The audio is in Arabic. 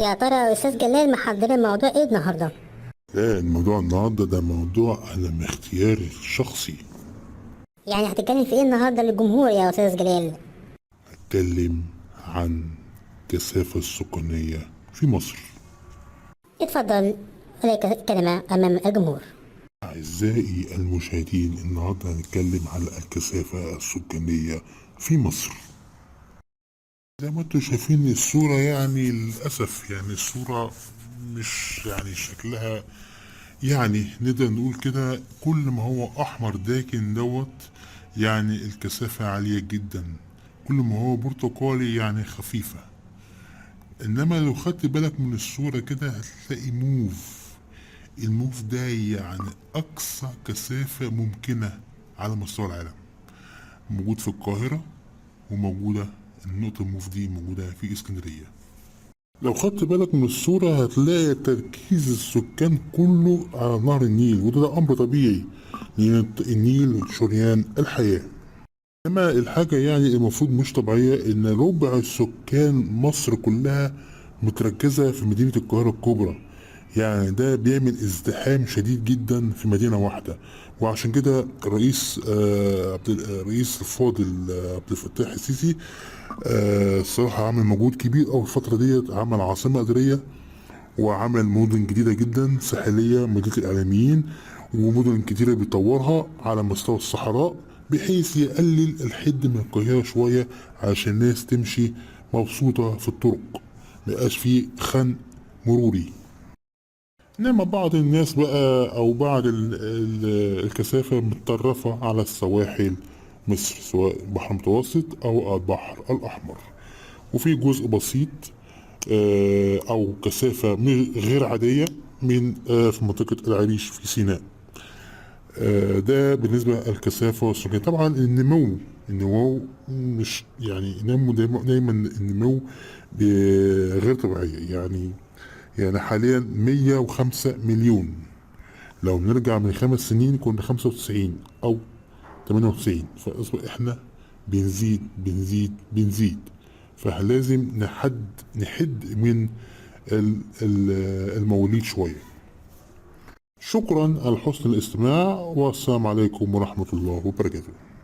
يا ترى يا استاذ جلال محضر الموضوع ايه النهارده؟ لا، الموضوع النهارده ده موضوع أنا من اختياري الشخصي. يعني هتتكلم في ايه النهارده للجمهور يا استاذ جلال؟ هتكلم عن الكثافة السكانية في مصر. اتفضل، لك كلمة امام الجمهور. أعزائي المشاهدين، النهارده هنتكلم على الكثافة السكانية في مصر. زي ما انتم شايفين الصورة، يعني للأسف يعني الصورة مش يعني شكلها، يعني نقدر نقول كده كل ما هو أحمر داكن يعني الكثافة عالية جدا. كل ما هو برتقالي يعني خفيفة. إنما لو خدت بالك من الصورة كده هتلاقي موف. الموف ده يعني أقصى كثافة ممكنة على مستوى العالم، موجود في القاهرة، وموجودة النقطة الموف دي موجودة في اسكندرية. لو خدت بالك من الصورة هتلاقي تركيز السكان كله على نهر النيل، وده أمر طبيعي لأن النيل شريان الحياة. إنما الحاجة يعني المفروض مش طبيعية إن ربع سكان مصر كلها متركزة في مدينة القاهرة الكبرى. يعني ده بيعمل ازدحام شديد جدا في مدينة واحدة. وعشان كده الرئيس الفاضل عبد الفتاح السيسي الصراحة عمل مجهود كبير أوي الفترة ديت، عمل عاصمة إدارية وعمل مدن جديدة جدا ساحلية، مدينة الإعلاميين، ومدن كتيرة بيطورها على مستوى الصحراء، بحيث يقلل الحد من القاهرة شوية عشان الناس تمشي مبسوطة في الطرق، ميبقاش فيه خنق مروري. إنما بعض الناس بقى أو بعض الكثافة متطرفة على السواحل مصر، سواء البحر المتوسط أو البحر الأحمر. وفي جزء بسيط أو كثافة غير عادية من في منطقة العريش في سيناء. ده بالنسبة للكثافة والسكان. طبعا النمو مش يعني نمو دايما النمو غير طبيعية. يعني حاليا 105 مليون. لو نرجع من 5 سنين كنا 95 أو 98، فأصبح إحنا بنزيد بنزيد بنزيد. فلازم نحد من المواليد شوية. شكرا على حسن الاستماع، والسلام عليكم ورحمة الله وبركاته.